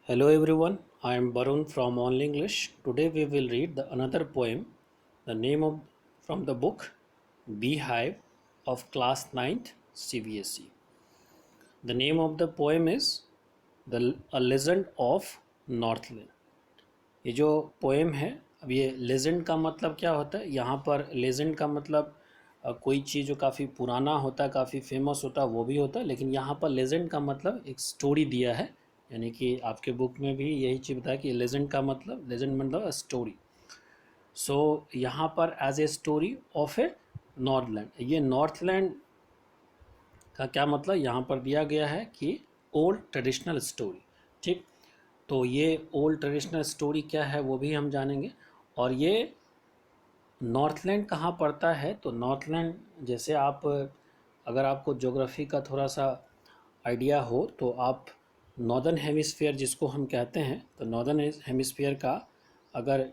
Hello everyone, I am Barun from Only English. Today we will read another poem. The name of from the book Beehive of class ninth CBSE. The name of the poem is A Legend of Northland. ये जो poem है, अब ये legend का मतलब क्या होता है? यहाँ पर लेजेंड का मतलब कोई चीज़ जो काफ़ी पुराना होता है, काफ़ी फेमस होता है, वो भी होता है। लेकिन यहाँ पर लेजेंड का मतलब एक स्टोरी दिया है, यानी कि आपके बुक में भी यही चीज़ बताया कि लेजेंड का मतलब, लेजेंड मतलब स्टोरी। सो यहाँ पर as a story of a northland, ये नॉर्थलैंड का क्या मतलब यहाँ पर दिया गया है कि ओल्ड ट्रेडिशनल स्टोरी। ठीक, तो ये ओल्ड ट्रेडिशनल स्टोरी क्या है वो भी हम जानेंगे। और ये नॉर्थलैंड कहाँ पड़ता है? तो नॉर्थलैंड, जैसे आप, अगर आपको ज्योग्राफी का थोड़ा सा आइडिया हो तो आप नॉर्दर्न हेमिस्फीयर जिसको हम कहते हैं, तो नॉर्दर्न हेमिस्फीयर का अगर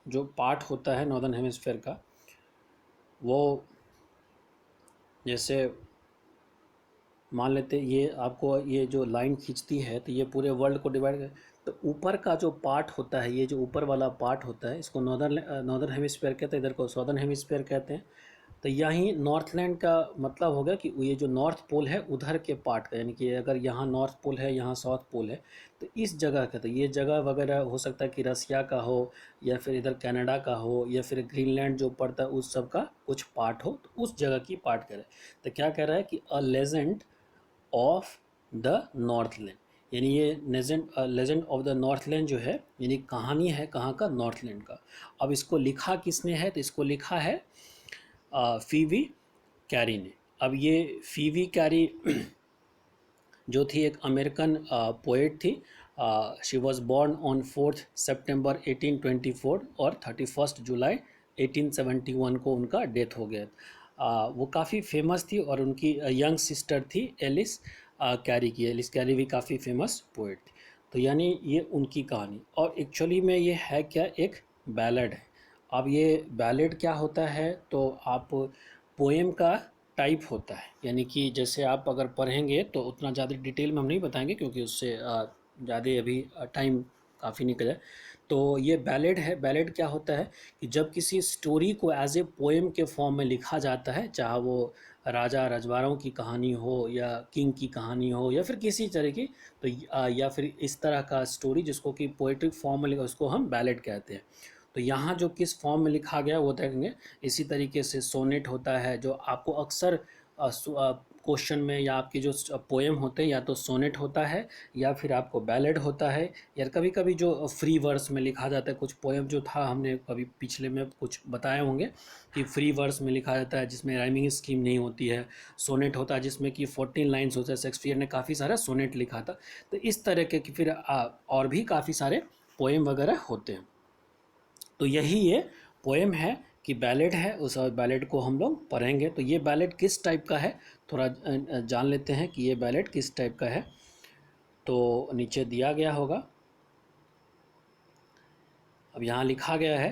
जो पार्ट होता है नॉर्दर्न हेमिस्फीयर का, वो जैसे मान लेते ये आपको ये जो लाइन खींचती है तो ये पूरे वर्ल्ड को डिवाइड कर, तो ऊपर का जो पार्ट होता है, ये जो ऊपर वाला पार्ट होता है, इसको नॉर्दर्न हेमिस्फीयर कहते हैं, इधर को सॉदर्न हेमिस्फीयर कहते हैं। तो यहीं नॉर्थलैंड का मतलब होगा कि ये जो नॉर्थ पोल है उधर के पार्ट का, यानी कि अगर यहाँ नॉर्थ पोल है, यहाँ साउथ पोल है, तो इस जगह का, तो ये जगह वगैरह हो सकता है कि रसिया का हो, या फिर इधर कनाडा का हो, या फिर ग्रीनलैंड जो पड़ता है उस सब का कुछ पार्ट हो, तो उस जगह की पार्ट कह रहे हैं। तो क्या कह रहा है कि a legend of the Northland, यानी ये लेजेंड ऑफ द नॉर्थलैंड जो है, यानी कहानी है कहाँ का? नॉर्थलैंड का। अब इसको लिखा किसने है? तो इसको लिखा है फीवी कैरी ने। अब ये फीवी कैरी जो थी एक अमेरिकन पोएट थी। शी वॉज बॉर्न ऑन 4 सितंबर 1824 और 31 जुलाई 1871 को उनका डेथ हो गया। वो काफ़ी फेमस थी और उनकी यंग सिस्टर थी एलिस कैरी की। एलिस कैरी भी काफ़ी फेमस पोएट थी। तो यानी ये उनकी कहानी, और एक्चुअली में ये है क्या? एक बैलेड है। अब ये बैलेड क्या होता है? तो आप पोएम का टाइप होता है, यानी कि जैसे आप अगर पढ़ेंगे तो उतना ज़्यादा डिटेल में हम नहीं बताएंगे, क्योंकि उससे ज़्यादा अभी टाइम काफ़ी निकल जाए। तो ये बैलेड है। बैलेड क्या होता है कि जब किसी स्टोरी को एज ए पोएम के फॉर्म में लिखा जाता है, चाहे वो राजा रजवाड़ों की कहानी हो, या किंग की कहानी हो, या फिर किसी तरह की, तो या फिर इस तरह का स्टोरी जिसको कि पोएट्रिक फॉर्म में लिखा, उसको हम बैलेड कहते हैं। तो यहाँ जो किस फॉर्म में लिखा गया वो देखेंगे। इसी तरीके से सोनेट होता है, जो आपको अक्सर क्वेश्चन में, या आपकी जो पोएम होते हैं, या तो सोनेट होता है या फिर आपको बैलेड होता है, या कभी कभी जो फ्री वर्स में लिखा जाता है। कुछ पोएम जो था, हमने कभी पिछले में कुछ बताए होंगे कि फ्री वर्स में लिखा जाता है जिसमें राइमिंग स्कीम नहीं होती है। सोनेट होता है जिसमें कि 14 लाइन्स होता है। शेक्सपियर ने काफ़ी सारा सोनेट लिखा था। तो इस तरह के फिर और भी काफ़ी सारे पोएम वगैरह होते हैं। तो यही ये पोएम है कि बैलेड है। उस बैलेड को हम लोग पढ़ेंगे। तो ये बैलेड किस टाइप का है, थोड़ा जान लेते हैं कि ये बैलेड किस टाइप का है। तो नीचे दिया गया होगा। अब यहाँ लिखा गया है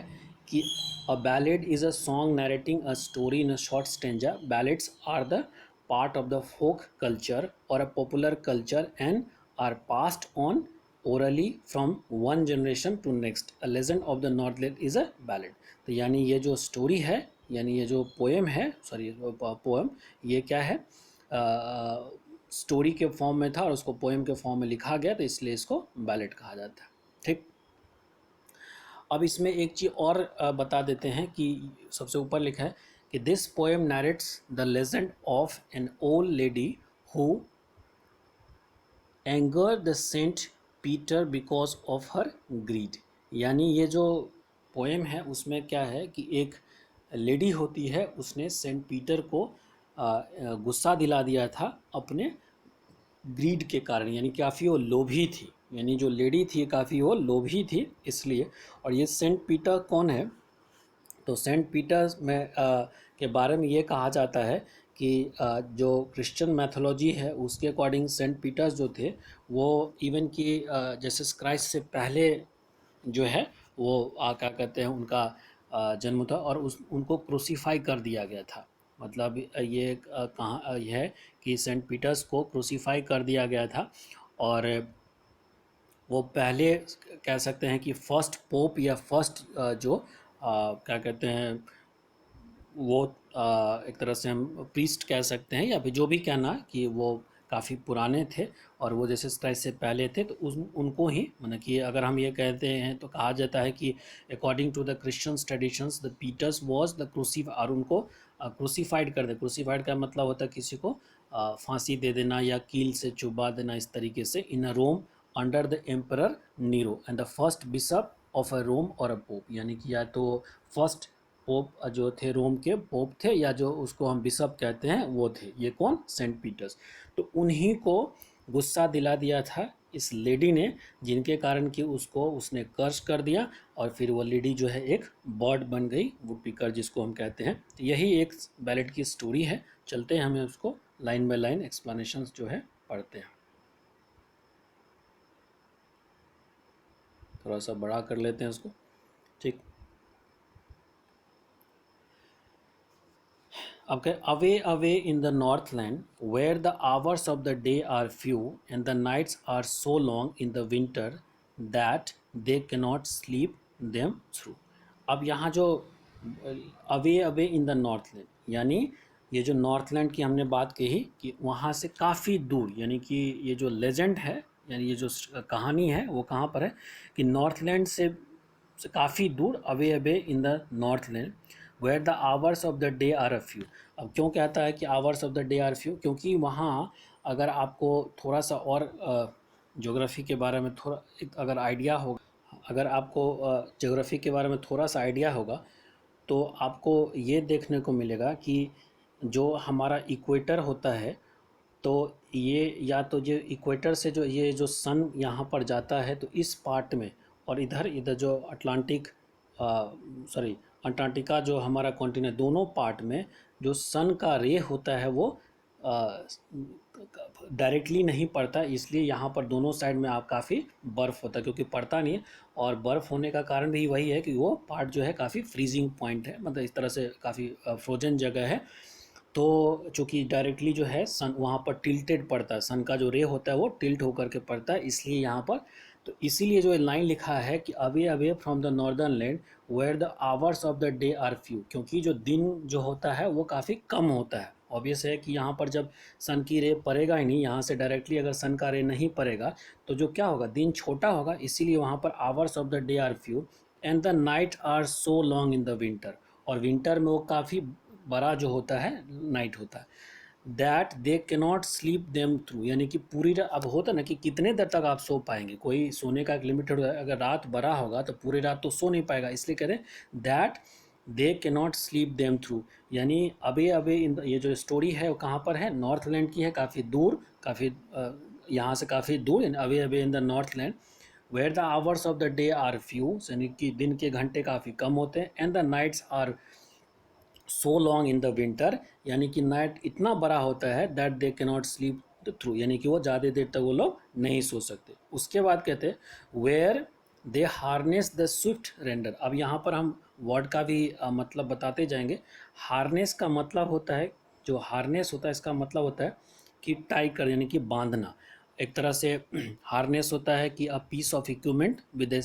कि a ballad is a song narrating a story in a short stanza. Ballads are the part of the folk culture और a popular culture and are passed on orally from one generation to next. A legend of the Northland is a ballad. तो यानी ये जो story है, यानी ये जो poem है, सॉरी पोएम, ये क्या है? स्टोरी के फॉर्म में था और उसको पोएम के फॉर्म में लिखा गया, तो इसलिए इसको बैलेड कहा जाता है। ठीक, अब इसमें एक चीज़ और बता देते हैं कि सबसे ऊपर लिखा है कि this poem narrates the legend of an old lady who anger the saint Peter because of her greed. यानी ये जो पोएम है उसमें क्या है कि एक लेडी होती है, उसने सेंट पीटर को गुस्सा दिला दिया था अपने ग्रीड के कारण, यानी काफ़ी वो लोभी थी। यानी जो लेडी थी काफ़ी वो लोभी थी इसलिए। और ये सेंट पीटर कौन है? तो सेंट पीटर्स में के बारे में ये कहा जाता है कि जो क्रिश्चियन मैथोलॉजी है उसके अकॉर्डिंग सेंट पीटर्स जो थे, वो इवन कि जैसे क्राइस्ट से पहले जो है वो क्या कहते हैं, उनका जन्म था, और उनको क्रूसीफाई कर दिया गया था। मतलब ये कहाँ यह है कि सेंट पीटर्स को क्रूसीफाई कर दिया गया था। और वो पहले कह सकते हैं कि फर्स्ट पोप या फर्स्ट जो क्या कहते हैं वो एक तरह से हम प्रीस्ट कह सकते हैं या फिर जो भी कहना कि वो काफ़ी पुराने थे और वो जैसे क्राइस्ट से पहले थे, तो उनको ही मतलब कि अगर हम ये कहते हैं तो कहा जाता है कि according to the Christians traditions the Peters was the crucify, और उनको क्रूसीफाइड कर दे। क्रूसीफाइड का मतलब होता है किसी को फांसी दे देना या कील से चुबा देना, इस तरीके से, in a Rome under the emperor Nero and the first bishop of a Rome और अ पोप, यानी कि या तो फर्स्ट पोप जो थे रोम के पोप थे या जो उसको हम बिशप कहते हैं वो थे। ये कौन? Saint Peters. तो उन्हीं को गुस्सा दिला दिया था इस लेडी ने, जिनके कारण कि उसको उसने कर्ज कर दिया और फिर वो लेडी जो है एक बर्ड बन गई, वुड पिकर जिसको हम कहते हैं। तो यही एक बैलेट की स्टोरी है। चलते हैं, हमें उसको लाइन बाय लाइन एक्सप्लेनेशंस जो है पढ़ते हैं। थोड़ा सा बड़ा कर लेते हैं उसको, ठीक। Okay, away in the northland, where the hours of the day are few and the nights are so long in the winter that they cannot sleep them through. अब यहाँ जो अवे इन द नॉर्थलैंड, यानी ये जो Northland की हमने बात कही कि वहाँ से काफ़ी दूर, यानी कि ये जो लेजेंड है, यानी ये जो कहानी है वो कहाँ पर है कि नॉर्थलैंड से काफ़ी दूर, away away in the northland, where the hours of the day are a few. अब क्यों कहता है कि hours of the day are few? क्योंकि वहाँ अगर आपको थोड़ा सा और ज्योग्राफी के बारे में थोड़ा अगर आइडिया होगा, अगर आपको ज्योग्राफी के बारे में थोड़ा सा आइडिया होगा तो आपको ये देखने को मिलेगा कि जो हमारा इक्वेटर होता है, तो ये या तो ये इक्वेटर से जो ये जो सन यहाँ पर जाता है तो इस पार्ट में, और इधर इधर जो अटलांटिक सॉरी अंटार्कटिका जो हमारा कॉन्टिनेंट, दोनों पार्ट में जो सन का रे होता है वो डायरेक्टली नहीं पड़ता, इसलिए यहाँ पर दोनों साइड में आप काफ़ी बर्फ़ होता है, क्योंकि पड़ता नहीं है। और बर्फ़ होने का कारण भी वही है कि वो पार्ट जो है काफ़ी फ्रीजिंग पॉइंट है, मतलब इस तरह से काफ़ी फ्रोजन जगह है। तो चूँकि डायरेक्टली जो है सन वहाँ पर टिल्टेड पड़ता है, सन का जो रे होता है वो टिल्ट होकर के पड़ता है, इसलिए यहाँ पर। तो इसीलिए जो लाइन लिखा है कि away away from the northern land where the hours of the day are few, क्योंकि जो दिन जो होता है वो काफ़ी कम होता है। ऑब्वियस है कि यहाँ पर जब सन की रे पड़ेगा ही नहीं, यहाँ से डायरेक्टली अगर सन का रे नहीं पड़ेगा तो जो क्या होगा, दिन छोटा होगा, इसीलिए वहाँ पर hours of the day are few and the night are so long in the winter, और विंटर में वो काफ़ी बड़ा जो होता है नाइट होता है, that they cannot sleep them through, यानी कि पूरी अब होता ना कि कितने देर तक आप सो पाएंगे, कोई सोने का एक लिमिटेड होता है, अगर रात बड़ा होगा तो पूरी रात तो सो नहीं पाएगा, इसलिए कह रहे हैं that they cannot sleep them through. यानी अबे अबे इन ये जो स्टोरी है वो कहाँ पर है? नॉर्थलैंड की है, काफ़ी दूर, काफ़ी यहाँ से काफ़ी दूर, यानी away away in the northland, where the hours of the day are few, यानी कि दिन के घंटे काफ़ी कम होते हैं, and the nights are so long in the winter, यानी कि नाइट इतना बड़ा होता है दैट दे के नॉट स्लीप द थ्रू, यानी कि वो ज़्यादा देर तक वो लोग नहीं सो सकते। उसके बाद कहते हैं where they harness the swift reindeer. अब यहाँ पर हम वर्ड का भी मतलब बताते जाएंगे। हार्नेस का मतलब होता है, जो हार्नेस होता है इसका मतलब होता है कि टाई कर, यानी कि बांधना। एक तरह से हार्नेस होता है कि a piece of equipment with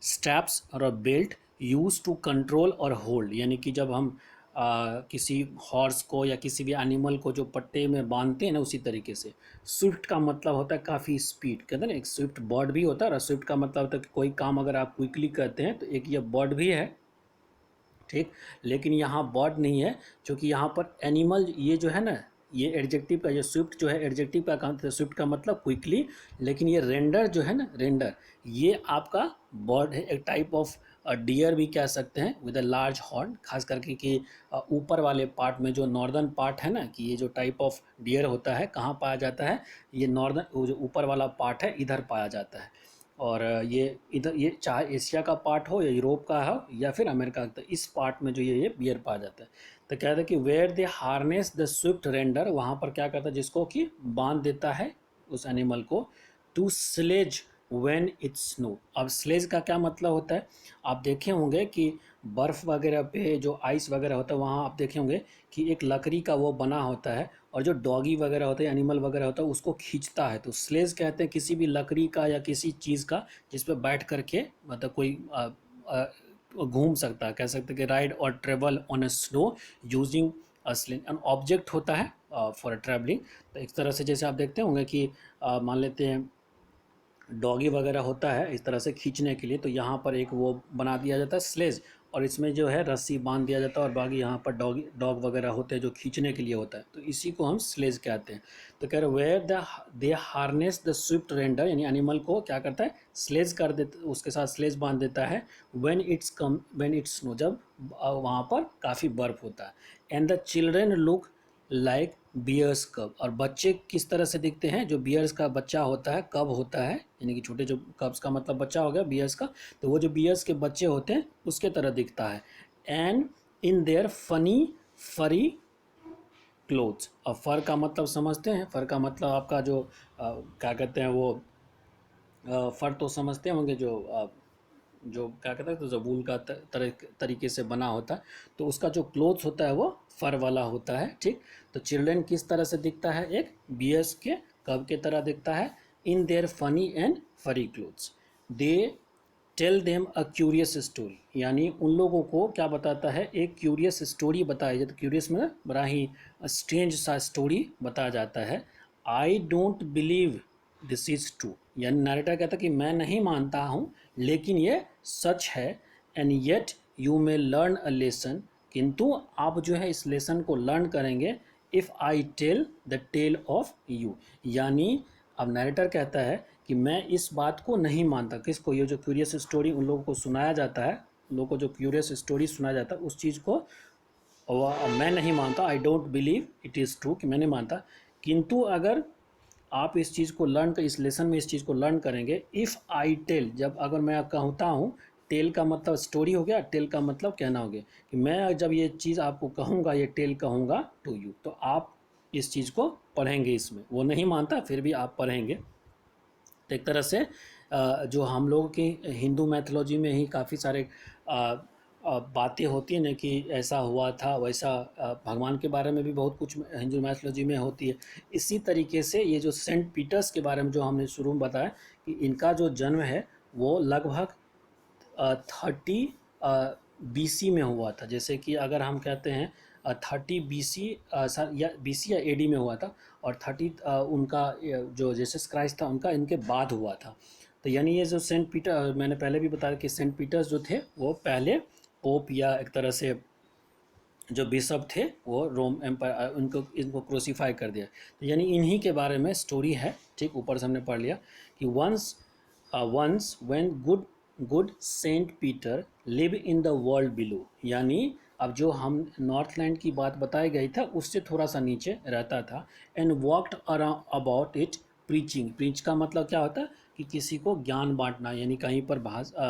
straps और a belt use to control और होल्ड, यानी कि जब हम किसी हॉर्स को या किसी भी एनिमल को जो पट्टे में बांधते हैं ना, उसी तरीके से। स्विफ्ट का मतलब होता है काफ़ी स्पीड, कहते हैं ना, एक स्विफ्ट बर्ड भी होता है, और स्विफ्ट का मतलब होता है कि कोई काम अगर आप क्विकली करते हैं, तो एक ये बर्ड भी है, ठीक। लेकिन यहाँ बर्ड नहीं है, क्योंकि यहाँ पर एनिमल ये जो है ना, ये एडजेक्टिव का, ये स्विफ्ट जो है एडजेक्टिव का काम, स्विफ्ट का मतलब क्विकली, लेकिन ये रेंडर जो है ना, रेंडर, ये आपका बर्ड है, एक टाइप ऑफ डियर भी कह सकते हैं, विद अ लार्ज हॉर्न, खास करके कि ऊपर वाले पार्ट में जो नॉर्दर्न पार्ट है ना, कि ये जो टाइप ऑफ डियर होता है कहाँ पाया जाता है, ये नॉर्दर्न जो ऊपर वाला पार्ट है इधर पाया जाता है। और ये इधर, ये चाहे एशिया का पार्ट हो या यूरोप का हो या फिर अमेरिका का, तो इस पार्ट में जो ये बियर पाया जाता है। तो कहते हैं कि where they harness the swift reindeer, वहाँ पर क्या कहता है, जिसको कि बांध देता है उस एनिमल को, to sledge when it's snow. अब स्लेज का क्या मतलब होता है? आप देखे होंगे कि बर्फ़ वगैरह पे जो आइस वगैरह होता है, वहाँ आप देखे होंगे कि एक लकड़ी का वो बना होता है, और जो डॉगी वगैरह होता है, एनिमल वगैरह होता है, उसको खींचता है। तो स्लेज कहते हैं किसी भी लकड़ी का या किसी चीज़ का जिस पे बैठ करके मतलब कोई घूम सकता है, कह सकते हैं कि राइड और travel on a snow using a sling. An object होता है फॉर ट्रैवलिंग। तो इस तरह से जैसे आप देखते होंगे कि मान लेते हैं डॉगी वगैरह होता है इस तरह से खींचने के लिए, तो यहाँ पर एक वो बना दिया जाता है स्लेज, और इसमें जो है रस्सी बांध दिया जाता है, और बाकी यहाँ पर डॉग वगैरह होते हैं जो खींचने के लिए होता है, तो इसी को हम स्लेज कहते हैं। तो कह रहे where they harness the swift reindeer, यानी एनिमल को क्या करता है, स्लेज कर देता, उसके साथ स्लेज बांध देता है। व्हेन इट्स स्नो, जब वहाँ पर काफ़ी बर्फ होता है। And the children look like bears cub, और बच्चे किस तरह से दिखते हैं, जो बियर्स का बच्चा होता है, कब होता है, यानी कि छोटे जो कब्स का मतलब बच्चा हो गया बियर्स का, तो वो जो बियर्स के बच्चे होते हैं उसके तरह दिखता है। And in their funny furry clothes, और फर का मतलब समझते हैं, फर का मतलब आपका जो क्या कहते हैं वो फर तो समझते होंगे, जो क्या कहते हैं, तो जो वूल का तरीके से बना होता है, तो उसका जो क्लोथ्स होता है वो फर वाला होता है, ठीक। तो चिल्ड्रन किस तरह से दिखता है, एक बियर्स के कब के तरह दिखता है। In their funny and furry clothes they tell them a curious story, यानी उन लोगों को क्या बताता है, एक क्यूरियस स्टोरी बताई जाती है। क्यूरियस में बड़ा ही स्ट्रेंज सा स्टोरी बताया जाता है। I don't believe this is true, यानी नरेटर कहता है कि मैं नहीं मानता हूँ लेकिन ये सच है। And yet you may learn a lesson, किंतु आप जो है इस लेसन को लर्न करेंगे if I tell the tale of you, यानी अब नरेटर कहता है कि मैं इस बात को नहीं मानता, किसको, ये जो क्यूरियस स्टोरी उन लोगों को सुनाया जाता है, उन लोगों को जो क्यूरियस स्टोरी सुनाया जाता है उस चीज़ को मैं नहीं मानता, I don't believe it is true, कि मैं नहीं मानता। किंतु अगर आप इस चीज़ को लर्न कर, इस लेसन में इस चीज़ को लर्न करेंगे, इफ़ आई टेल, जब अगर मैं कहता हूँ, टेल का मतलब स्टोरी हो गया, टेल का मतलब कहना हो गया, कि मैं जब ये चीज़ आपको कहूँगा, ये टेल कहूँगा टू यू, तो आप इस चीज़ को पढ़ेंगे, इसमें वो नहीं मानता फिर भी आप पढ़ेंगे। तो एक तरह से जो हम लोगों की हिंदू मैथोलॉजी में ही काफ़ी सारे बातें होती हैं ना, कि ऐसा हुआ था वैसा, भगवान के बारे में भी बहुत कुछ हिंदू मैथोलॉजी में होती है। इसी तरीके से ये जो सेंट पीटर्स के बारे में जो हमने शुरू में बताया कि इनका जो जन्म है वो लगभग 30 BC में हुआ था। जैसे कि अगर हम कहते हैं 30 BC या BC या AD में हुआ था, और 30 उनका जो जीसस क्राइस्ट था उनका इनके बाद हुआ था। तो यानी ये जो सेंट पीटर, मैंने पहले भी बताया कि सेंट पीटर्स जो थे वो पहले पोप या एक तरह से जो बिशप थे वो रोम एम्पायर, उनको इनको क्रूसीफाई कर दिया। तो यानी इन्हीं के बारे में स्टोरी है, ठीक। ऊपर से हमने पढ़ लिया कि once when good Saint Peter live in the world below, यानी अब जो हम नॉर्थलैंड की बात बताई गई था उससे थोड़ा सा नीचे रहता था। And walked about it preaching, preach का मतलब क्या होता है कि किसी को ज्ञान बांटना, यानी कहीं पर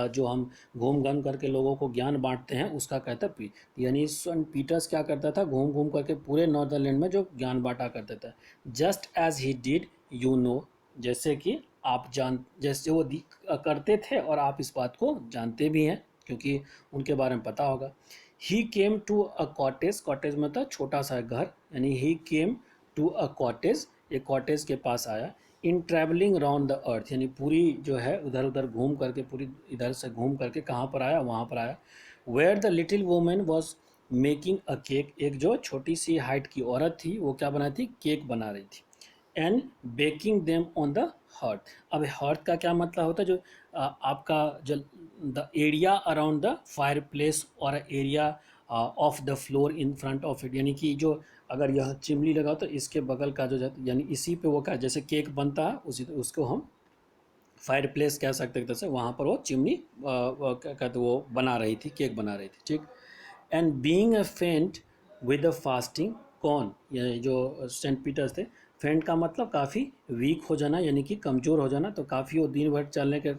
जो हम घूम घाम करके लोगों को ज्ञान बांटते हैं उसका कहता है प्रीच। यानी सेंट पीटर्स क्या करता था, घूम घूम करके पूरे नॉर्थलैंड में जो ज्ञान बांटा करता था। Just as he did, you know, जैसे कि आप जैसे वो करते थे और आप इस बात को जानते भी हैं क्योंकि उनके बारे में पता होगा। He came to a cottage, cottage मतलब छोटा सा घर, यानी he came to a cottage, एक कॉटेज के पास आया। In travelling round the earth, यानी पूरी जो है उधर उधर घूम करके, पूरी इधर से घूम करके कहाँ पर आया, वहाँ पर आया। Where the little women was making a cake, एक जो छोटी सी हाइट की औरत थी वो क्या बना थी, केक बना रही थी। And baking them on the hearth, अब हर्थ का क्या मतलब होता है, जो आपका जो the area around the fireplace और area of the floor in front of it, यानी कि जो अगर यह चिमनी लगा तो इसके बगल का जो यानी इसी पे वो क्या, जैसे केक बनता है उसी उसको हम फायर प्लेस कह सकते हैं, वहाँ पर वो चिमनी क्या कहते वो बना रही थी, केक बना रही थी, ठीक। एंड बीइंग अ फेंट विद अ फास्टिंग, कौन, ये जो सेंट पीटर्स थे, फेंट का मतलब काफ़ी वीक हो जाना, यानी कि कमज़ोर हो जाना, तो काफ़ी वो दिन भर चलने के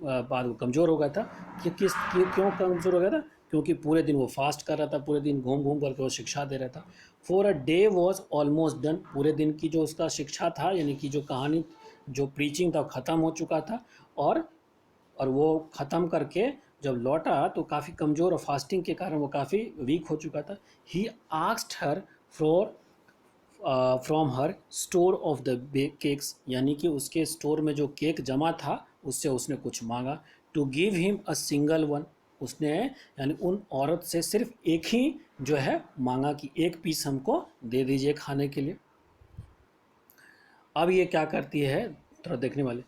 बाद वो कमज़ोर हो गया था। कि क्यों कमज़ोर हो गया था, क्योंकि पूरे दिन वो फास्ट कर रहा था, पूरे दिन घूम घूम करके वो शिक्षा दे रहा था। For a day was almost done, पूरे दिन की जो उसका शिक्षा था, यानी कि जो कहानी जो प्रीचिंग था ख़त्म हो चुका था। और वो ख़त्म करके जब लौटा तो काफ़ी कमज़ोर और फास्टिंग के कारण वो काफ़ी वीक हो चुका था। He asked her for from her store of the cakes, यानी कि उसके स्टोर में जो केक जमा था उससे उसने कुछ मांगा। To give him a single one, उसने यानी उन औरत से सिर्फ एक ही जो है मांगा कि एक पीस हमको दे दीजिए खाने के लिए। अब ये क्या करती है थोड़ा देखने वाले।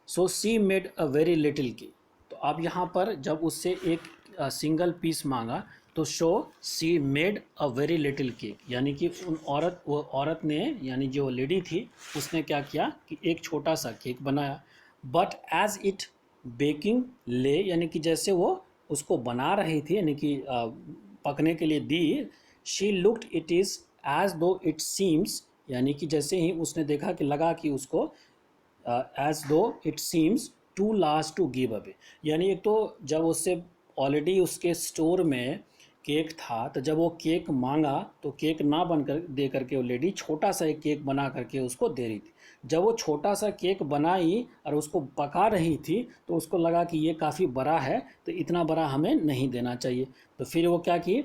So she made a very little cake, तो अब यहाँ पर जब उससे एक सिंगल पीस मांगा तो show C made a very little cake, यानी कि वो औरत ने यानी जो लेडी थी उसने क्या किया कि एक छोटा सा केक बनाया। बट एज इट बेकिंग ले, यानी कि जैसे वो उसको बना रही थी यानी कि पकने के लिए दी, she looked it is as though it seems, यानी कि जैसे ही उसने देखा कि लगा कि उसको as though it seems too large to give away, यानी एक तो जब उससे ऑलरेडी उसके स्टोर में केक था तो जब वो केक मांगा तो केक ना बनकर दे करके वो लेडी छोटा सा एक केक बना करके उसको दे रही थी। जब वो छोटा सा केक बनाई और उसको पका रही थी तो उसको लगा कि ये काफ़ी बड़ा है तो इतना बड़ा हमें नहीं देना चाहिए, तो फिर वो क्या की,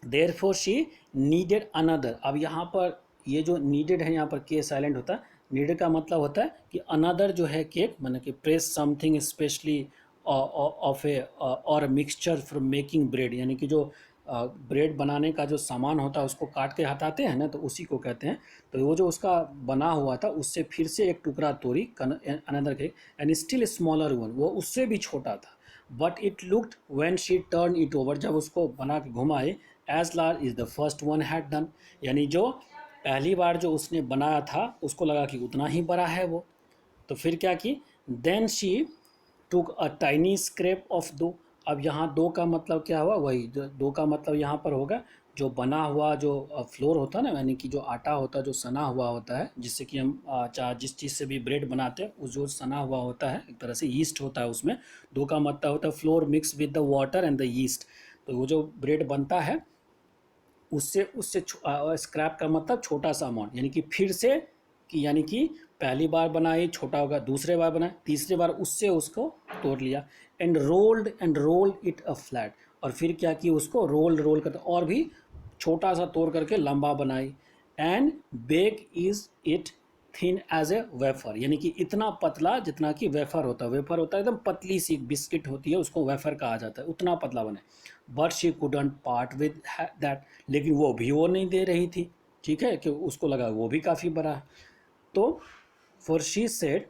देयरफॉर शी नीडेड अनदर। अब यहाँ पर ये जो नीडेड है यहाँ पर के साइलेंट होता है, नीडेड का मतलब होता है कि अनदर जो है केक माने कि प्रेस समथिंग स्पेशली ऑफ ए और मिक्सचर फ्रॉम मेकिंग ब्रेड, यानी कि जो ब्रेड बनाने का जो सामान होता है उसको काट के हटाते हैं ना तो उसी को कहते हैं। तो वो जो उसका बना हुआ था उससे फिर से एक टुकड़ा तोड़ी another cake and still smaller one, वो उससे भी छोटा था। But it looked when she turn it over, जब उसको बना के घुमाए, as large is the first one had done, यानी जो पहली बार जो उसने बनाया था उसको लगा कि उतना ही बड़ा है वो। तो फिर क्या की, then she took a tiny scrap of dough. अब यहाँ दो का मतलब क्या हुआ, वही दो का मतलब यहाँ पर होगा जो बना हुआ जो फ्लोर होता है ना, यानी कि जो आटा होता है जो सना हुआ होता है जिससे कि हम चाहे जिस चीज़ से भी ब्रेड बनाते हैं उस जो सना हुआ होता है एक तरह से यीस्ट होता है उसमें। दो का मतलब होता है floor mix with the water and the yeast, तो वो जो ब्रेड बनता है उससे उससे स्क्रैप का मतलब छोटा सा अमाउंट, यानी कि फिर से कि यानी कि पहली बार बनाई छोटा होगा, दूसरे बार बनाए, तीसरे बार उससे उसको तोड़ लिया। And rolled it a flat, और फिर क्या कि उसको रोल करते और भी छोटा सा तोड़ करके लंबा बनाई। And bake is it thin as a wafer, यानी कि इतना पतला जितना कि वेफर होता है, वेफर होता है एकदम पतली सी बिस्किट होती है उसको वेफर कहा जाता है, उतना पतला बने। But she couldn't part with that, लेकिन वो भी वो नहीं दे रही थी, ठीक है, कि उसको लगा वो भी काफ़ी बड़ा है। तो फॉर शी सेड,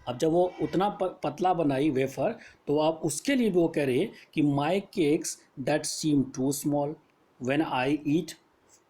अब जब वो उतना पतला बनाई वेफर तो अब उसके लिए भी वो कह रही है कि my cakes that seem too small when I eat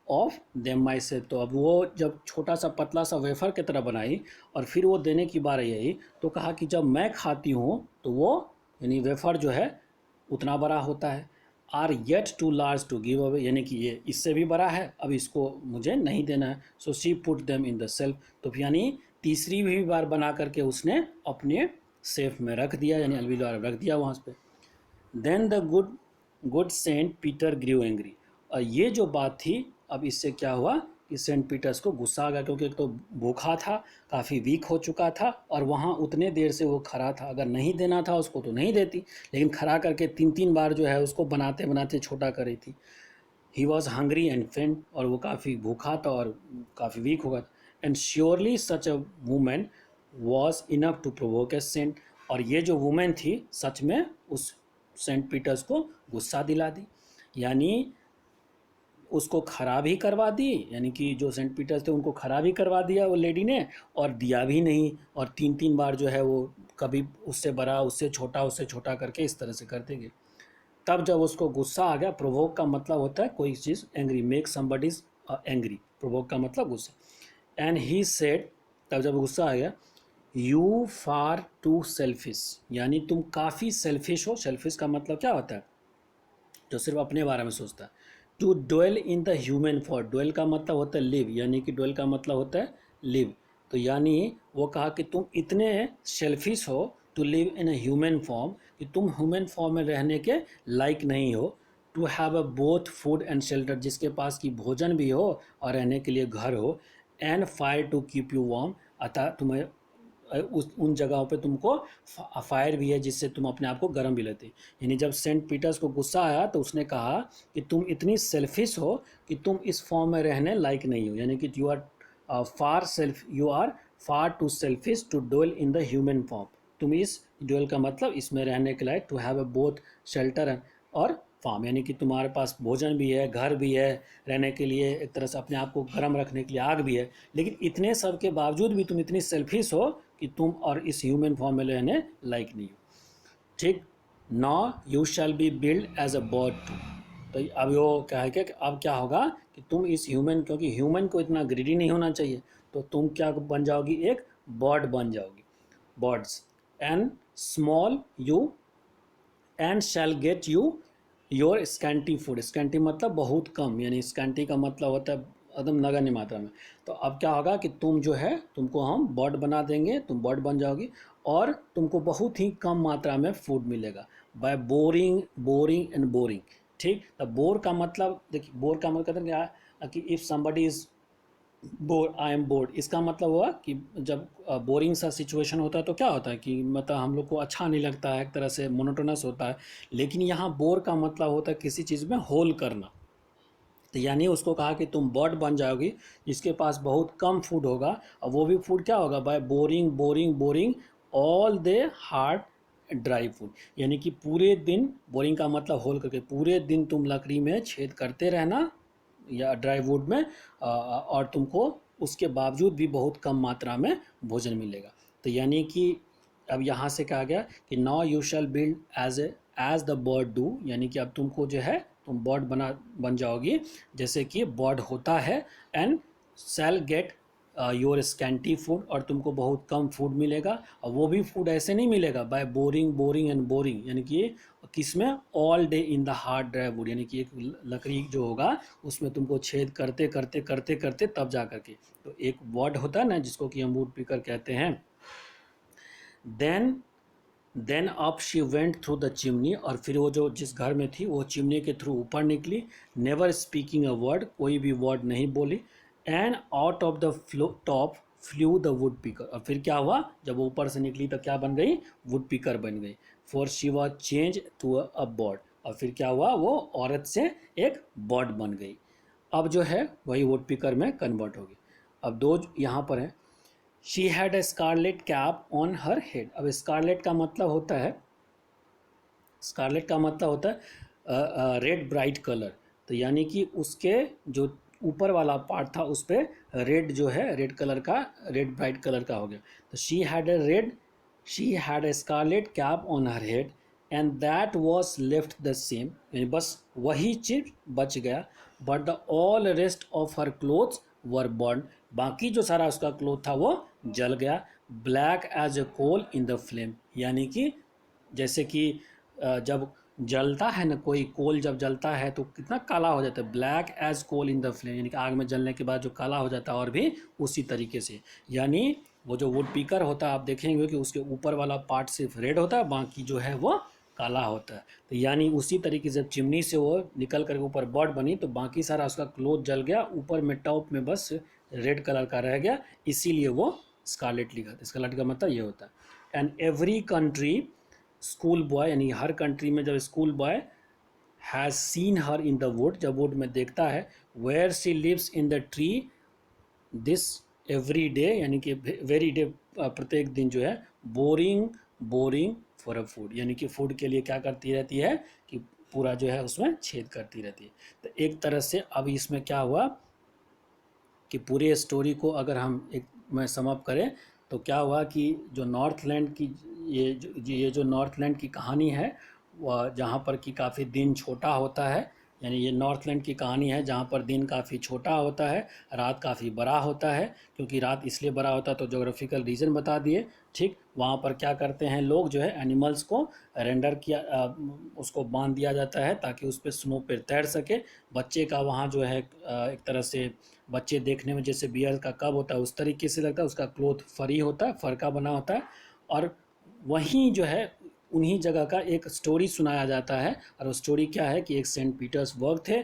of them myself, तो अब वो जब छोटा सा पतला सा वेफर की तरह बनाई और फिर वो देने की बात आई तो कहा कि जब मैं खाती हूँ तो वो यानी वेफर जो है उतना बड़ा होता है। Are yet too large to give away, यानी कि ये इससे भी बड़ा है अब इसको मुझे नहीं देना है। So she put them in the self, तो यानी तीसरी भी बार बना करके उसने अपने सेफ में रख दिया, यानी अलविदा रख दिया वहाँ पे। Then the good Saint Peter grew angry, और ये जो बात थी अब इससे क्या हुआ कि सेंट पीटर्स को गुस्सा आ गया, क्योंकि एक तो भूखा था, काफ़ी वीक हो चुका था और वहाँ उतने देर से वो खड़ा था, अगर नहीं देना था उसको तो नहीं देती, लेकिन खड़ा करके तीन तीन बार जो है उसको बनाते बनाते छोटा कर रही थी। ही वॉज हंग्री एंड फेंट, और वो काफ़ी भूखा था और काफ़ी वीक होगा। And surely such a women was enough to provoke a saint, और ये जो वुमेन थी सच में उस सेंट पीटर्स को गुस्सा दिला दी, यानी उसको खराब ही करवा दी, यानी कि जो सेंट पीटर्स थे उनको खराब ही करवा दिया वो लेडी ने, और दिया भी नहीं, और तीन तीन बार जो है वो कभी उससे बड़ा उससे छोटा करके इस तरह से करते गए। तब जब उसको गुस्सा आ गया, प्रोवोक का मतलब होता है कोई चीज़ angry, make somebody's angry, provoke का मतलब गुस्सा। एंड ही सेड, तब जब गुस्सा आ गया, यू फार टू सेल्फिश, यानी तुम काफ़ी सेल्फिश हो। सेल्फिश का मतलब क्या होता है, जो सिर्फ अपने बारे में सोचता है। To dwell in the human form, dwell का मतलब होता है लिव, यानी कि डवेल का मतलब होता है लिव, तो यानी वो कहा कि तुम इतने सेल्फिश हो to live in a human form, कि तुम ह्यूमन फॉर्म में रहने के लायक नहीं हो। To have a both food and shelter, जिसके पास की भोजन भी हो और रहने के लिए घर हो। And fire to keep you warm, अतः तुम्हें उस उन जगहों पे तुमको फायर भी है जिससे तुम अपने आप को गर्म भी लेते। यानी जब सेंट पीटर्स को गुस्सा आया तो उसने कहा कि तुम इतनी सेल्फिश हो कि तुम इस फॉर्म में रहने लायक नहीं हो, यानी कि you are far too selfish to dwell in the human form. तुम इस डवेल का मतलब इसमें रहने के लायक, to have a both shelter और फार्म, यानी कि तुम्हारे पास भोजन भी है, घर भी है, रहने के लिए एक तरह से अपने आप को गर्म रखने के लिए आग भी है, लेकिन इतने सब के बावजूद भी तुम इतनी सेल्फिश हो कि तुम और इस ह्यूमन फॉर्म में रहने लायक नहीं हो। ठीक, now you shall be build as a bird too. तो अब वो क्या है कि अब क्या होगा कि तुम इस ह्यूमन, क्योंकि ह्यूमन को इतना ग्रीडी नहीं होना चाहिए, तो तुम क्या बन जाओगी, एक बर्ड बन जाओगी, birds. And small you and shall get you your scanty food. Scanty मतलब बहुत कम, यानी स्कैंटी का मतलब होता है एकदम नगण्य मात्रा में। तो अब क्या होगा कि तुम जो है, तुमको हम बर्ड बना देंगे, तुम बर्ड बन जाओगी और तुमको बहुत ही कम मात्रा में फूड मिलेगा, by boring boring and boring. ठीक, तो बोर का मतलब देखिए, बोर का मतलब कहते हैं क्या कि if somebody is bore, I am board, इसका मतलब हुआ कि जब बोरिंग सा सिचुएशन होता है तो क्या होता है कि मतलब हम लोग को अच्छा नहीं लगता है, एक तरह से मोनोटोनस होता है। लेकिन यहाँ बोर का मतलब होता है किसी चीज़ में होल करना। तो यानी उसको कहा कि तुम बर्ड बन जाओगी जिसके पास बहुत कम फूड होगा, और वो भी फूड क्या होगा, by boring boring boring all day hard dry food. यानी कि पूरे दिन, बोरिंग का मतलब होल करके, पूरे दिन तुम लकड़ी में छेद करते रहना या ड्राई वुड में, और तुमको उसके बावजूद भी बहुत कम मात्रा में भोजन मिलेगा। तो यानी कि अब यहाँ से कहा गया कि now you shall build as the bird do, यानी कि अब तुमको जो है तुम बर्ड बन जाओगी जैसे कि बर्ड होता है। And shall get your scanty food, और तुमको बहुत कम फूड मिलेगा, और वो भी फूड ऐसे नहीं मिलेगा by boring boring and boring, यानी कि किसमें, all day in the hard dry wood, यानी कि एक लकड़ी जो होगा उसमें तुमको छेद करते करते करते करते तब जा करके। तो एक वर्ड होता है ना जिसको कि हम वुड पिकर कहते हैं। Then up she went through the chimney, और फिर वो जो जिस घर में थी वो चिमनी के थ्रू ऊपर निकली, नेवर स्पीकिंग अ वर्ड, कोई भी वर्ड नहीं बोली। And out of the top flu the wood picker, और फिर क्या हुआ, जब वो ऊपर से निकली तो क्या बन गई, वुड पिकर बन गई। For she was change to a bird, और फिर क्या हुआ, वो औरत से एक बर्ड बन गई। अब जो है वही वुड पिकर में कन्वर्ट होगी। अब दो यहाँ पर है, she had a scarlet cap on her head. अब स्कारलेट का मतलब होता है, स्कारलेट का मतलब होता है रेड ब्राइट कलर। तो यानी कि उसके जो ऊपर वाला पार्ट था उस पर रेड जो है, रेड कलर का, रेड ब्राइट कलर का हो गया। तो she had a scarlet cap on her head and that was left the same, यानी बस वही चीज बच गया। But the all rest of her clothes were burn, बाकी जो सारा उसका क्लोथ था वो जल गया। Black as a coal in the flame, यानी कि जैसे कि जब जलता है ना कोई कोल, जब जलता है तो कितना काला हो जाता है, black as coal in the flame, यानी कि आग में जलने के बाद जो काला हो जाता है, और भी उसी तरीके से। यानी वो जो वुड पीकर होता है आप देखेंगे कि उसके ऊपर वाला पार्ट सिर्फ रेड होता है, बाकी जो है वो काला होता है। तो यानी उसी तरीके से जब चिमनी से वो निकल कर ऊपर बर्ड बनी तो बाकी सारा उसका क्लोथ जल गया, ऊपर में टॉप में बस रेड कलर का रह गया, इसीलिए वो स्कारलेट लिखा था। स्कारलेट का मतलब ये होता है। And every country school boy, यानी हर कंट्री में जब school boy has seen her in the wood, जब वुड में देखता है, where she lives in the tree this every day, यानी कि वेरी डे, प्रत्येक दिन जो है, boring boring for a food, यानी कि फूड के लिए क्या करती रहती है कि पूरा जो है उसमें छेद करती रहती है। तो एक तरह से अब इसमें क्या हुआ कि पूरे स्टोरी को अगर हम एक में समअप करें तो क्या हुआ कि जो नॉर्थलैंड की ये जो नॉर्थलैंड की कहानी है, वह जहाँ पर कि काफ़ी दिन छोटा होता है, यानी ये नॉर्थलैंड की कहानी है जहाँ पर दिन काफ़ी छोटा होता है, रात काफ़ी बड़ा होता है। क्योंकि रात इसलिए बड़ा होता है तो जोग्राफिकल रीजन बता दिए। ठीक, वहाँ पर क्या करते हैं लोग जो है, एनिमल्स को रेंडर किया, उसको बांध दिया जाता है ताकि उस पर स्नो पर तैर सके। बच्चे का वहाँ जो है एक तरह से बच्चे देखने में जैसे बियर का कब होता है उस तरीके से लगता है, उसका क्लोथ फरी होता है, फर का बना होता है। और वहीं जो है उन्हीं जगह का एक स्टोरी सुनाया जाता है, और वो स्टोरी क्या है कि एक सेंट पीटर्सबर्ग थे,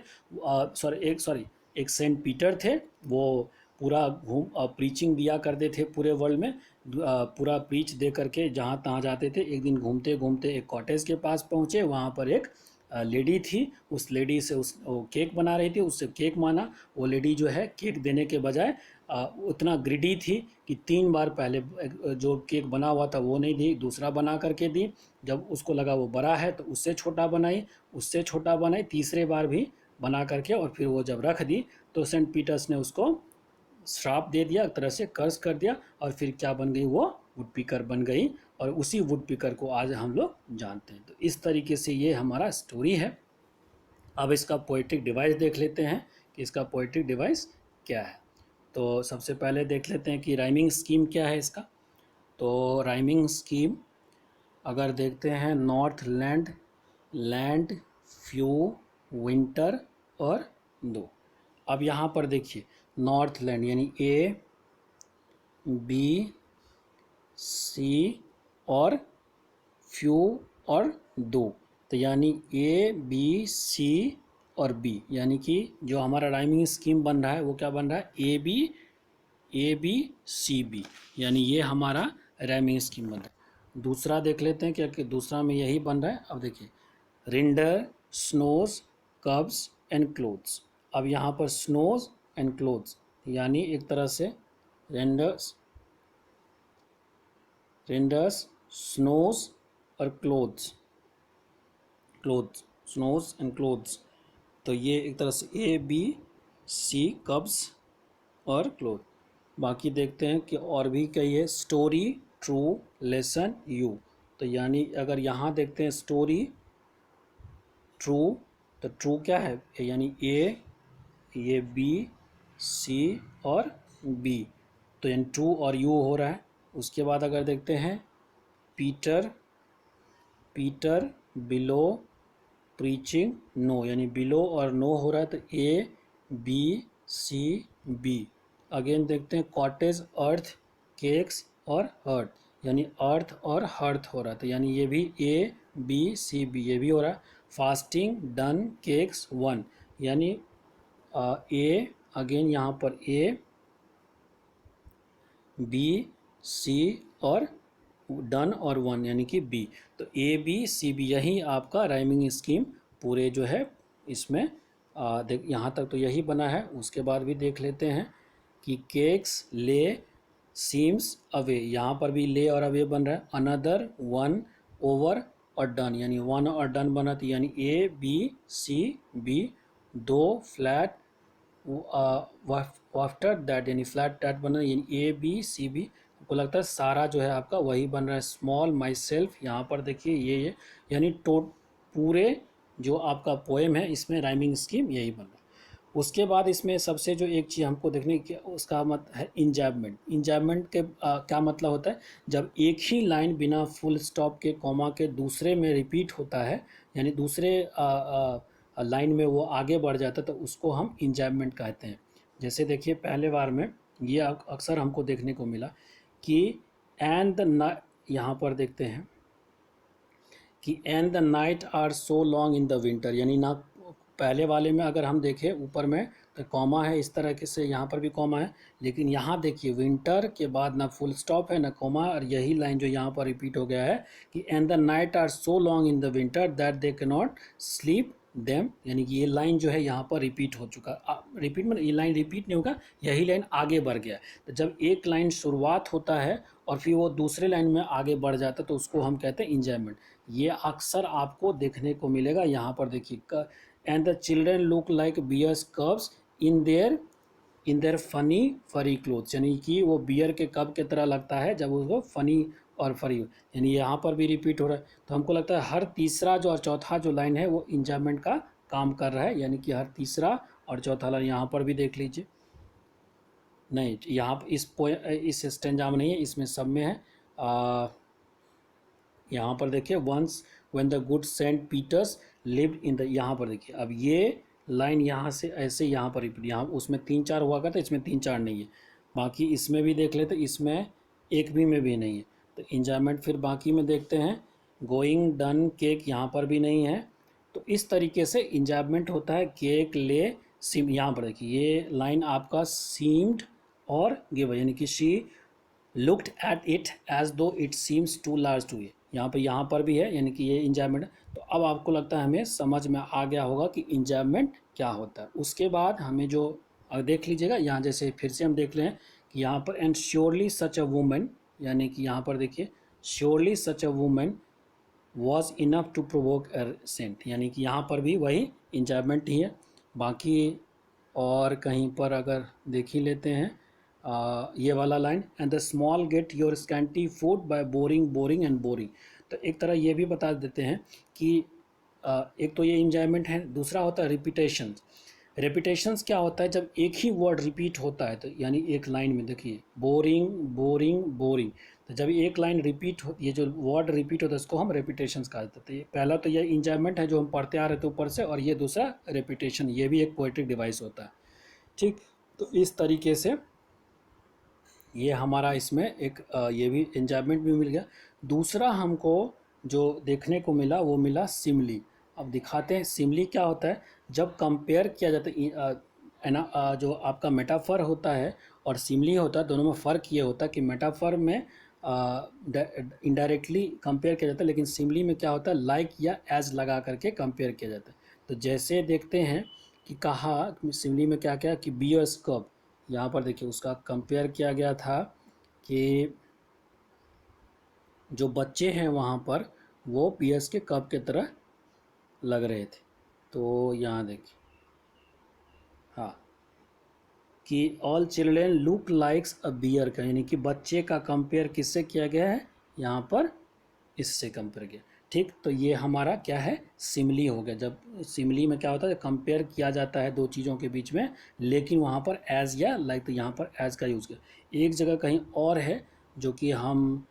एक सेंट पीटर थे, वो पूरा घूम प्रीचिंग दिया करते थे पूरे वर्ल्ड में, पूरा पीच दे करके जहाँ तहाँ जाते थे। एक दिन घूमते घूमते एक कॉटेज के पास पहुँचे, वहाँ पर एक लेडी थी। उस लेडी से वो केक बना रही थी, उससे केक माना। वो लेडी जो है केक देने के बजाय उतना ग्रिडी थी कि 3 बार पहले जो केक बना हुआ था वो नहीं दी, दूसरा बना करके दी। जब उसको लगा वो बड़ा है तो उससे छोटा बनाई, उससे छोटा बनाई, तीसरे बार भी बना करके, और फिर वो जब रख दी तो सेंट पीटर्स ने उसको श्राप दे दिया, एक तरह से कर्ज कर दिया, और फिर क्या बन गई वो वुड पिकर बन गई। और उसी वुड पिकर को आज हम लोग जानते हैं। तो इस तरीके से ये हमारा स्टोरी है। अब इसका पोएटिक डिवाइस देख लेते हैं कि इसका पोएटिक डिवाइस क्या है। तो सबसे पहले देख लेते हैं कि राइमिंग स्कीम क्या है इसका। तो राइमिंग स्कीम अगर देखते हैं, north land, land, few, winter और दो। अब यहाँ पर देखिए नॉर्थ लैंड यानी ए बी सी और फ्यू और दो, तो यानी ए बी सी और बी, यानी कि जो हमारा राइमिंग स्कीम बन रहा है वो क्या बन रहा है, ए बी सी बी, यानी ये हमारा राइमिंग स्कीम बन रहा है। दूसरा देख लेते हैं क्या कि दूसरा में यही बन रहा है। अब देखिए रिंडर, स्नोज, कब्स एंड क्लोथ्स। अब यहाँ पर स्नोज एंड क्लोथ्स यानी एक तरह से रेंडर्स, स्नोज और क्लोथ्स, स्नोज एंड क्लोथ्स। तो ये एक तरह से ए बी सी कब्स और क्लोथ। बाकी देखते हैं कि और भी कई है, स्टोरी, ट्रू, लेसन, यू। तो यानी अगर यहाँ देखते हैं स्टोरी, ट्रू, तो ट्रू क्या है, यानी ए, ये बी, सी और बी, तो यानी ट्रू और यू हो रहा है। उसके बाद अगर देखते हैं पीटर, बिलो, प्रीचिंग, नो, यानी बिलो और नो हो रहा है, तो A B C B. Again देखते हैं कॉटेज, अर्थ, केक्स और हर्ट, यानी अर्थ और हर्थ हो रहा है, तो यानी ये भी ए बी सी बी, ये भी हो रहा है। फास्टिंग, डन, केक्स, वन, यानी ए, अगेन यहाँ पर ए बी सी और डन और वन, यानी कि बी। तो ए बी सी बी यही आपका राइमिंग स्कीम पूरे जो है इसमें देख, यहाँ तक तो यही बना है। उसके बाद भी देख लेते हैं कि केक्स, ले, सीम्स, अवे, यहाँ पर भी ले और अवे बन रहा है। अनदर, वन, ओवर और डन, यानी वन और डन बना, तो यानी ए बी सी बी। दो, फ्लैट, आफ्टर दैट, यानी फ्लैट टैट बना, यानी ए बी सी बी। आपको लगता है सारा जो है आपका वही बन रहा है। स्मॉल, माई सेल्फ, यहाँ पर देखिए ये यानी पूरे जो आपका पोएम है इसमें राइमिंग स्कीम यही बन रहा है। उसके बाद इसमें सबसे जो एक चीज़ हमको देखने की उसका मत है इंजैबमेंट। इंजैबमेंट के क्या मतलब होता है, जब एक ही लाइन बिना फुल स्टॉप के, कॉमा के दूसरे में रिपीट होता है, यानी दूसरे लाइन में वो आगे बढ़ जाता है, तो उसको हम इंजैबमेंट कहते हैं। जैसे देखिए पहले बार में ये अक्सर हमको देखने को मिला कि एंड द, यहाँ पर देखते हैं कि and the night are so long in the winter, यानी ना पहले वाले में अगर हम देखें ऊपर में तो कॉमा है इस तरह के से, यहाँ पर भी कॉमा है, लेकिन यहाँ देखिए विंटर के बाद ना फुल स्टॉप है ना कॉमा, और यही लाइन जो यहाँ पर रिपीट हो गया है कि and the night are so long in the winter that they can not sleep them, यानी कि ये लाइन जो है यहाँ पर रिपीट हो चुका। रिपीट मतलब ये लाइन रिपीट नहीं होगा, यही लाइन आगे बढ़ गया। तो जब एक लाइन शुरुआत होता है और फिर वो दूसरे लाइन में आगे बढ़ जाता है तो उसको हम कहते हैं इंजॉयमेंट। ये अक्सर आपको देखने को मिलेगा। यहाँ पर देखिए and the children look like bears cubs in their funny furry clothes, यानी कि वो बियर के कब की तरह लगता है जब उसको फनी और फरी, यानी यहाँ पर भी रिपीट हो रहा है। तो हमको लगता है हर तीसरा जो और चौथा जो लाइन है वो इंजॉयमेंट का काम कर रहा है, यानी कि हर तीसरा और चौथा लाइन। यहाँ पर भी देख लीजिए, नहीं यहाँ इस स्टेंजा में नहीं है, इसमें सब में है। यहाँ पर देखिए once when the good Saint Peters lived in the, यहाँ पर देखिए अब ये लाइन यहाँ से ऐसे यहाँ पर रिपीट, यहाँ उसमें 3-4 हुआ करता, इसमें 3-4 नहीं है। बाकी इसमें भी देख लेते, इसमें एक भी में भी नहीं है। तो इंजॉयमेंट फिर बाकी में देखते हैं, गोइंग, डन, केक, यहाँ पर भी नहीं है। तो इस तरीके से इंजॉयमेंट होता है। केक, ले, सिम, यहाँ पर देखिए ये लाइन आपका सीम्ड और गिव, यानी कि she looked at it as though it seems too large to ये, यहाँ पर भी है, यानी कि ये इंजॉयमेंट। तो अब आपको लगता है हमें समझ में आ गया होगा कि इंजॉयमेंट क्या होता है। उसके बाद हमें जो देख लीजिएगा यहाँ, जैसे फिर से हम देख लें कि यहाँ पर and surely such a woman, यानी कि यहाँ पर देखिए surely such a woman was enough to provoke a saint, यानी कि यहाँ पर भी वही इंजॉयमेंट ही है। बाकी और कहीं पर अगर देख ही लेते हैं ये वाला line, and the small get your scanty food by boring boring and boring. तो एक तरह ये भी बता देते हैं कि एक तो ये इंजॉयमेंट है, दूसरा होता है रिपीटेशन। रेपिटेशंस क्या होता है, जब एक ही वर्ड रिपीट होता है, तो यानी एक लाइन में देखिए बोरिंग बोरिंग बोरिंग, तो जब एक लाइन रिपीट हो, ये जो वर्ड रिपीट होता है इसको हम रेपिटेशंस कहते हैं। पहला तो ये इंजॉयमेंट है जो हम पढ़ते आ रहे थे ऊपर से, और ये दूसरा रेपिटेशन, ये भी एक पोएट्रिक डिवाइस होता है। ठीक, तो इस तरीके से ये हमारा इसमें एक ये भी इंजॉयमेंट भी मिल गया। दूसरा हमको जो देखने को मिला वो मिला सिमली। अब दिखाते हैं सिमली क्या होता है। जब कंपेयर किया जाता है ना, जो आपका मेटाफर होता है और सिमली होता है, दोनों में फ़र्क ये होता है कि मेटाफर में इनडायरेक्टली कंपेयर किया जाता है, लेकिन सिमली में क्या होता है लाइक या एज लगा करके कंपेयर किया जाता है। तो जैसे देखते हैं कि कहा सिमली में क्या क्या कि बी अ स्कब, यहाँ पर देखिए उसका कंपेयर किया गया था कि जो बच्चे हैं वहाँ पर वो पियर्स के कप की तरह लग रहे थे। तो यहाँ देखिए हाँ कि all children look likes a bear का, यानी कि बच्चे का कंपेयर किससे किया गया है यहाँ पर, इससे कंपेयर किया। ठीक, तो ये हमारा क्या है सिमली हो गया। जब सिमली में क्या होता है कंपेयर किया जाता है दो चीज़ों के बीच में, लेकिन वहाँ पर एज या लाइक, तो यहाँ पर एज का यूज़ किया। एक जगह कहीं और है जो कि हम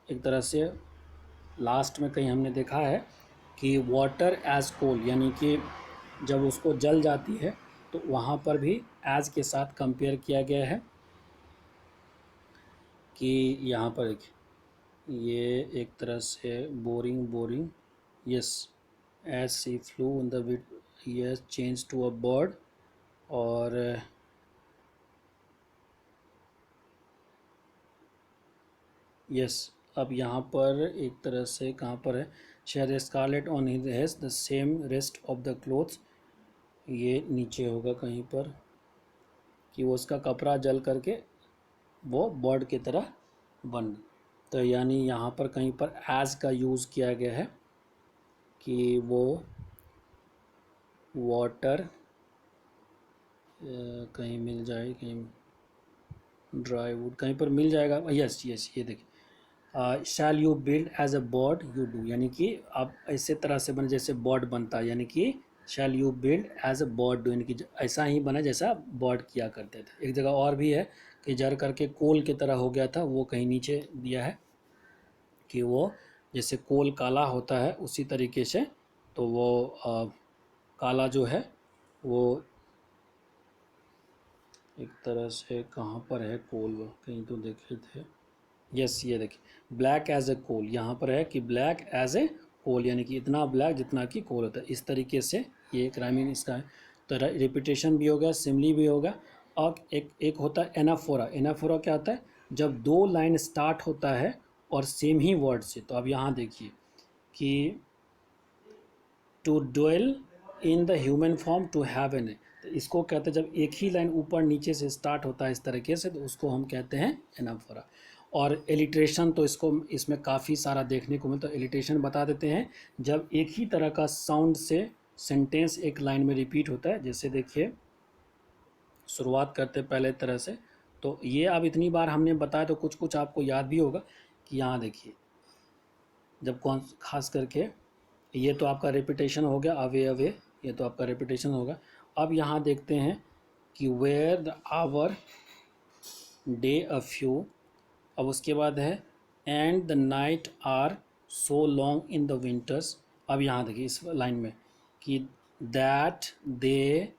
एक तरह से लास्ट में कहीं हमने देखा है कि वाटर एज कोल, यानी कि जब उसको जल जाती है तो वहाँ पर भी एज के साथ कंपेयर किया गया है कि यहाँ पर ये एक तरह से boring boring, yes as she flew in the wood yes change to a bird. और यस अब यहाँ पर एक तरह से कहाँ पर है, share scarlet on his has the same rest of the clothes, ये नीचे होगा कहीं पर कि वो उसका कपड़ा जल करके वो बर्ड की तरह बन। तो यानी यहाँ पर कहीं पर एज का यूज़ किया गया है कि वो वाटर कहीं मिल जाए, कहीं ड्राई वुड कहीं पर मिल जाएगा, यस यस ये देखिए shall you build as a bird you do, यानी कि आप ऐसे तरह से बने जैसे बर्ड बनता है, यानी कि shall you build as a bird do, यानी कि ऐसा ही बना जैसा बर्ड किया करते थे। एक जगह और भी है कि जर करके कोल की तरह हो गया था, वो कहीं नीचे दिया है कि वो जैसे कोल काला होता है उसी तरीके से, तो वो काला जो है वो एक तरह से कहाँ पर है कोल, कहीं तो देखे थे, यस ये देखिए ब्लैक एज ए कोल, यहाँ पर है कि ब्लैक एज ए कोल, यानी कि इतना ब्लैक जितना कि कोल होता है। इस तरीके से ये एक राइमिंग इसका है। तो रिपीटेशन भी होगा, सिमली भी होगा। और एक होता है एनाफोरा। एनाफोरा क्या होता है, जब दो लाइन स्टार्ट होता है और सेम ही वर्ड से। तो अब यहाँ देखिए कि to dwell in the human form to have an, तो इसको कहते हैं जब एक ही लाइन ऊपर नीचे से स्टार्ट होता है इस तरीके से, तो उसको हम कहते हैं एनाफोरा। और एलिट्रेशन तो इसको इसमें काफ़ी सारा देखने को मिलता है। एलिट्रेशन बता देते हैं जब एक ही तरह का साउंड से सेंटेंस एक लाइन में रिपीट होता है। जैसे देखिए शुरुआत करते पहले तरह से, तो ये अब इतनी बार हमने बताया तो कुछ कुछ आपको याद भी होगा कि यहाँ देखिए जब कौन खास करके ये तो आपका रेपिटेशन हो गया, अवे अवे ये तो आपका रेपिटेशन होगा। अब यहाँ देखते हैं कि where the hour day a few, अब उसके बाद है and the night are so long in the winters. अब यहाँ देखिए इस लाइन में कि दैट दे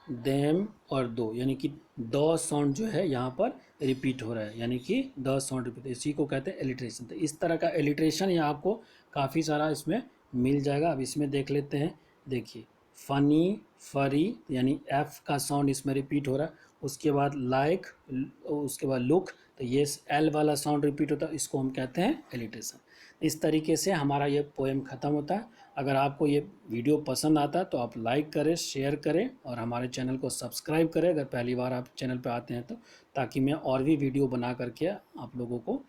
देम और दो, यानी कि द साउंड जो है यहाँ पर रिपीट हो रहा है, यानी कि द साउंड रिपीट, इसी को कहते हैं एलिट्रेशन। तो इस तरह का एलिट्रेशन यहाँ आपको काफ़ी सारा इसमें मिल जाएगा। अब इसमें देख लेते हैं, देखिए फनी फरी, यानी एफ का साउंड इसमें रिपीट हो रहा है। उसके बाद लाइक, उसके बाद लुक, तो ये एल वाला साउंड रिपीट होता है, इसको हम कहते हैं एलिटेशन। इस तरीके से हमारा ये पोएम ख़त्म होता है। अगर आपको ये वीडियो पसंद आता है तो आप लाइक करें, शेयर करें और हमारे चैनल को सब्सक्राइब करें अगर पहली बार आप चैनल पर आते हैं तो, ताकि मैं और भी वीडियो बना करके आप लोगों को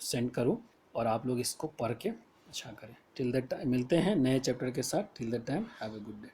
सेंड करूं और आप लोग इसको पढ़ के अच्छा करें। टिल दैट टाइम मिलते हैं नए चैप्टर के साथ। Till that time have a good day.